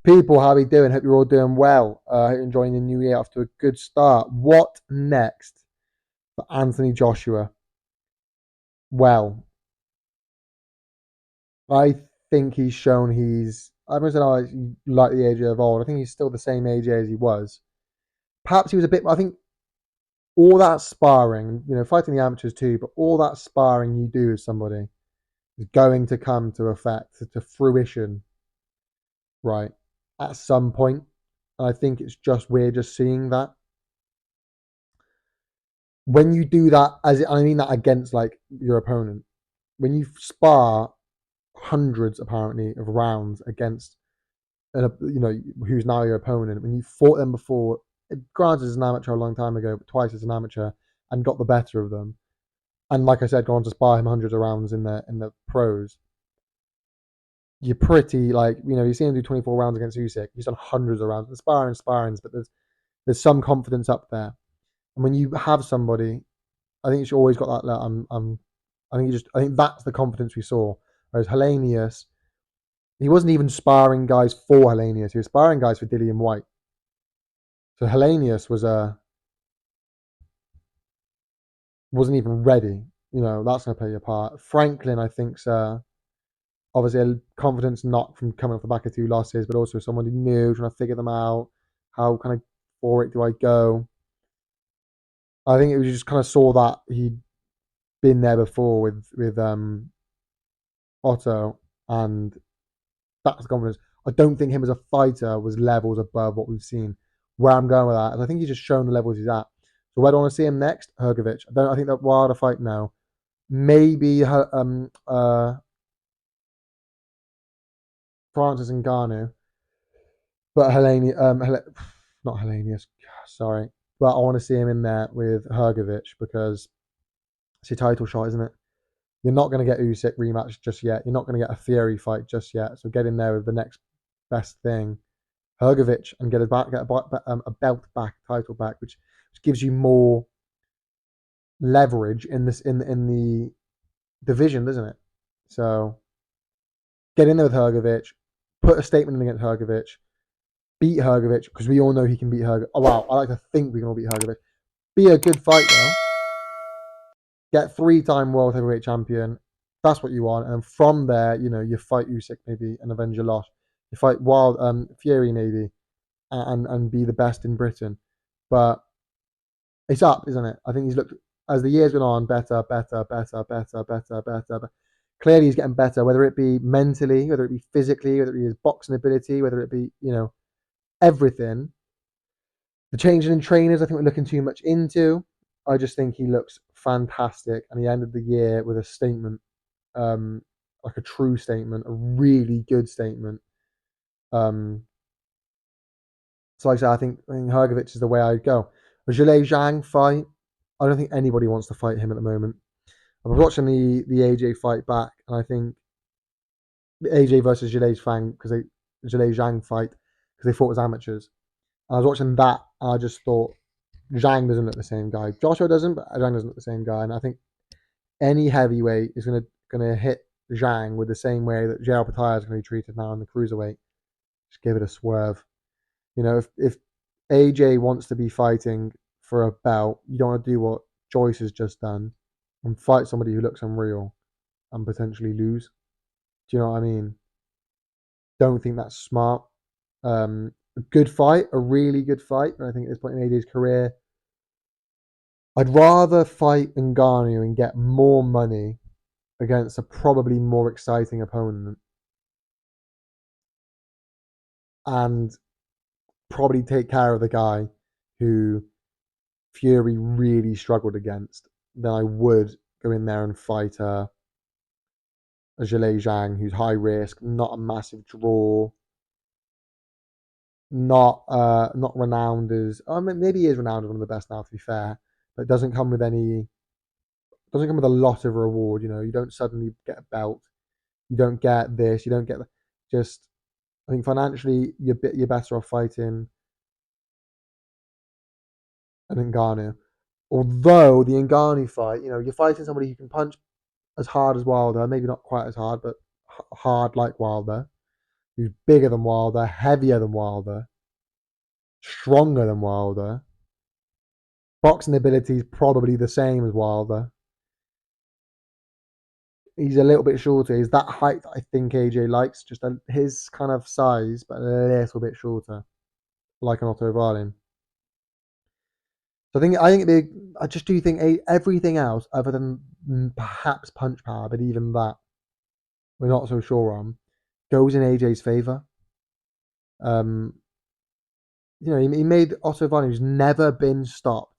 People, how are we doing? Hope you're all doing well. Hope you're enjoying the new year off to a good start. What next for Anthony Joshua? Well, I think he's shown I don't know, like the AJ of old. I think he's still the same AJ as he was. Perhaps he was a bit, I think all that sparring, fighting the amateurs too, but all that sparring you do with somebody is going to come to effect, to fruition, right, at some point. And I think we're just seeing that. When you do that, I mean that against like your opponent, when you spar hundreds apparently of rounds against who's now your opponent, when you fought them before, granted as an amateur a long time ago, but twice as an amateur, and got the better of them, and like I said, gone on to spar him hundreds of rounds in the pros, you're pretty you see him do 24 rounds against Usyk. He's done hundreds of rounds, sparrings, but there's some confidence up there, and when you have somebody, I think he's always got that. I think that's the confidence we saw. Whereas Hellenius, he wasn't even sparring guys for Hellenius. He was sparring guys for Dillian White. So Hellenius wasn't even ready. That's going to play a part. Franklin, I think, obviously a confidence knock from coming off the back of 2 losses, but also someone who knew, trying to figure them out. How kind of for it do I go? I think it was just kind of saw that he'd been there before with Otto, and that's the confidence. I don't think him as a fighter was levels above what we've seen. Where I'm going with that, and I think he's just shown the levels he's at. So where do I want to see him next? Hrgovic. I think that Wilder fight now. Maybe Francis Ngannou, but not Hellenius. Sorry, but I want to see him in there with Hrgovic because it's your title shot, isn't it? You're not going to get Usyk rematch just yet. You're not going to get a Fury fight just yet. So get in there with the next best thing, Hrgovic, and get a belt back, title back, which gives you more leverage in the division, doesn't it? So get in there with Hrgovic, put a statement in against Hrgovic, beat Hrgovic, because we all know he can beat Hrgovic. Oh wow, I like to think we can all beat Hrgovic. Be a good fight though. Get 3-time world heavyweight champion. That's what you want, and from there, you fight Usyk maybe and avenge your loss. You fight Fury maybe, and be the best in Britain. But it's up, isn't it? I think he's looked, as the years went on, better. Clearly, he's getting better, whether it be mentally, whether it be physically, whether it be his boxing ability, whether it be, everything. The changing in trainers, I think we're looking too much into. I just think he looks fantastic, and he ended the year with a statement, like a true statement, a really good statement. So like I said, I think Hrgovic is the way I'd go. A Zhilei Zhang fight, I don't think anybody wants to fight him at the moment. I was watching the AJ fight back, and I think the AJ versus Zhilei Zhang fight, because they fought as amateurs. And I was watching that, and I just thought Zhang doesn't look the same guy. Joshua doesn't, but Zhang doesn't look the same guy. And I think any heavyweight is gonna hit Zhang with the same way that Gerald Pataya is going to be treated now in the cruiserweight. Just give it a swerve. If AJ wants to be fighting for a belt, you don't want to do what Joyce has just done and fight somebody who looks unreal and potentially lose. Do you know what I mean? Don't think that's smart. A good fight, a really good fight, but I think at this point in AJ's career, I'd rather fight Ngannou and get more money against a probably more exciting opponent and probably take care of the guy who Fury really struggled against than I would go in there and fight a Zhilei Zhang who's high risk, not a massive draw, not renowned as, maybe he is renowned as one of the best now, to be fair, but it doesn't come with a lot of reward. You don't suddenly get a belt, you don't get this, you don't get just. I think financially you're better off fighting an Ngannou. Although the Ngannou fight, you're fighting somebody who can punch as hard as Wilder, maybe not quite as hard, but hard like Wilder. who's bigger than Wilder, heavier than Wilder, stronger than Wilder. Boxing ability is probably the same as Wilder. He's a little bit shorter. He's that height that I think AJ likes, just his kind of size, but a little bit shorter, like an Otto Wallin. So I just do think everything else, other than perhaps punch power, but even that we're not so sure on, goes in AJ's favor. Um, he made Otto Wallin, who's never been stopped,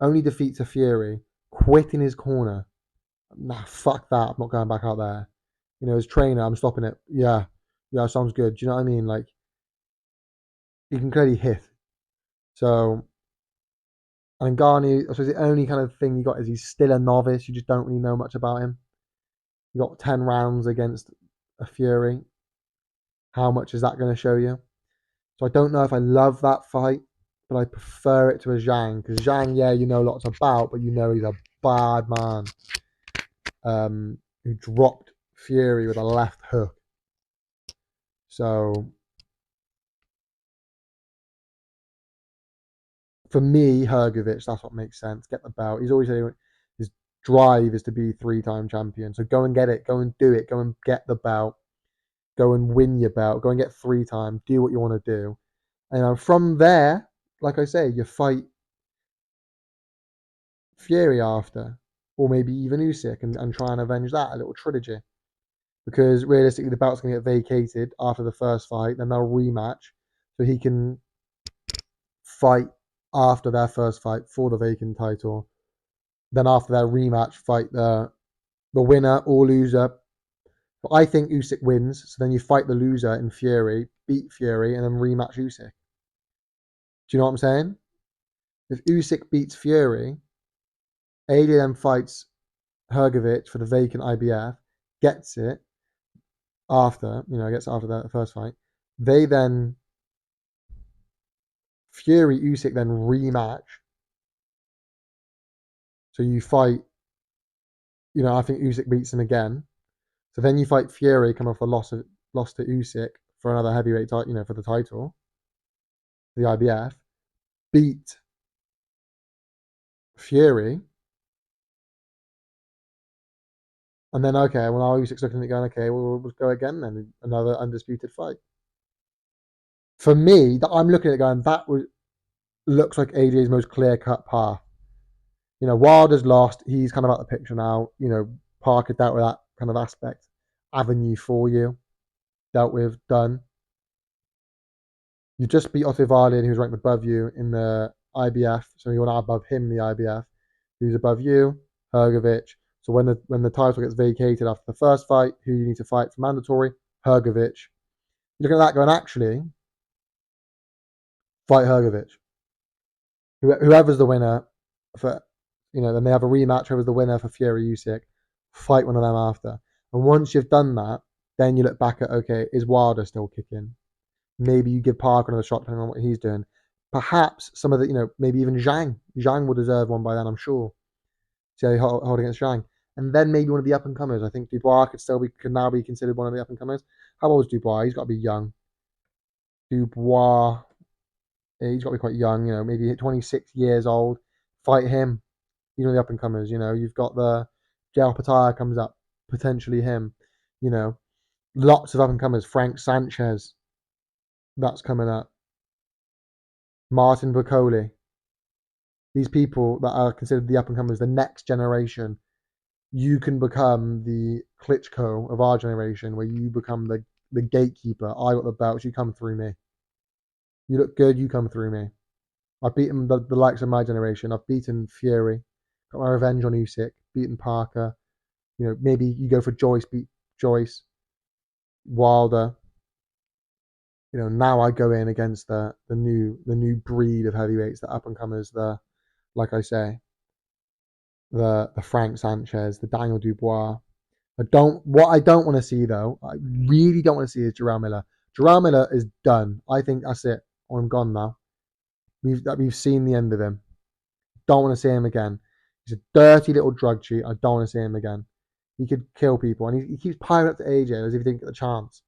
only defeats a Fury, quit in his corner. Nah, fuck that. I'm not going back out there. As trainer, I'm stopping it. Yeah, sounds good. Do you know what I mean? Like, he can clearly hit. So, and Ngannou, I suppose the only kind of thing you got is he's still a novice. You just don't really know much about him. You got 10 rounds against a Fury. How much is that going to show you? So I don't know if I love that fight, but I prefer it to a Zhang. Because Zhang, yeah, you know lots about, but he's a bad man. Who dropped Fury with a left hook. So for me, Hrgovic, that's what makes sense. Get the belt. He's always saying his drive is to be 3-time champion. So go and get it. Go and do it. Go and get the belt. Go and win your belt. Go and get 3-time. Do what you want to do. And from there, like I say, you fight Fury after, or maybe even Usyk, and try and avenge that, a little trilogy. Because realistically, the belt's going to get vacated after the first fight. Then they'll rematch, so he can fight after their first fight for the vacant title. Then after their rematch, fight the winner or loser. But I think Usyk wins, so then you fight the loser in Fury, beat Fury, and then rematch Usyk. Do you know what I'm saying? If Usyk beats Fury, AJ then fights Hrgovic for the vacant IBF, gets it gets after the first fight. They then Fury Usyk then rematch. So you fight, I think Usyk beats him again. So then you fight Fury, come off the loss to Usyk for another heavyweight title, for the title, the IBF, beat Fury, and then okay, well now Usyk's looking at it going, okay, well we'll go again then, another undisputed fight. For me, that I'm looking at it going, looks like AJ's most clear cut path. Wilder's lost, he's kind of out of the picture now. Parker dealt with that kind of aspect, avenue for you, dealt with, done. You just beat Otto Wallin, who's ranked above you in the IBF, so you're now above him in the IBF. Who's above you? Hrgovic. So when the title gets vacated after the first fight, who you need to fight for mandatory? Hrgovic. You look at that going, actually, fight Hrgovic. Whoever's the winner for, then they have a rematch. Whoever's the winner for Fury Usyk, fight one of them after. And once you've done that, then you look back at, okay, is Wilder still kicking? Maybe you give Parker another shot depending on what he's doing. Perhaps some of the, maybe even Zhang. Zhang will deserve one by then, I'm sure. See how they hold against Zhang. And then maybe one of the up and comers. I think Dubois could now be considered one of the up and comers. How old is Dubois? He's got to be young. Dubois, he's got to be quite young. Maybe 26 years old. Fight him. He's one of the up and comers. You've got the Jael Pataya comes up, potentially him. Lots of up and comers. Frank Sanchez, that's coming up. Martin Bacoli. These people that are considered the up and comers, the next generation. You can become the Klitschko of our generation, where you become the gatekeeper. I got the belts, you come through me. You look good, you come through me. I've beaten the likes of my generation. I've beaten Fury, got my revenge on Usyk, beaten Parker. Maybe you go for Joyce, beat Joyce, Wilder. Now I go in against the new breed of heavyweights, the up and comers, like I say, the Frank Sanchez, the Daniel Dubois. What I don't want to see though, I really don't want to see is Jarrell Miller. Jarrell Miller is done. I think that's it. I'm gone now. We've seen the end of him. Don't want to see him again. He's a dirty little drug cheat. I don't want to see him again. He could kill people, and he keeps piling up to AJ as if he didn't get the chance.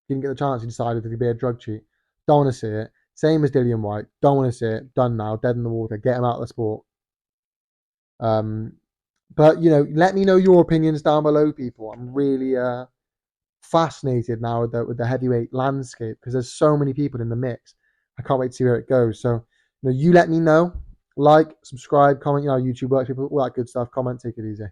Didn't get the chance. He decided to be a drug cheat. Don't want to see it. Same as Dillian White. Don't want to see it. Done now. Dead in the water. Get him out of the sport. Um, but let me know your opinions down below, people. I'm really fascinated now with the heavyweight landscape because there's so many people in the mix. I can't wait to see where it goes. So you let me know. Like, subscribe, comment. YouTube works, people, all that good stuff. Comment. Take it easy.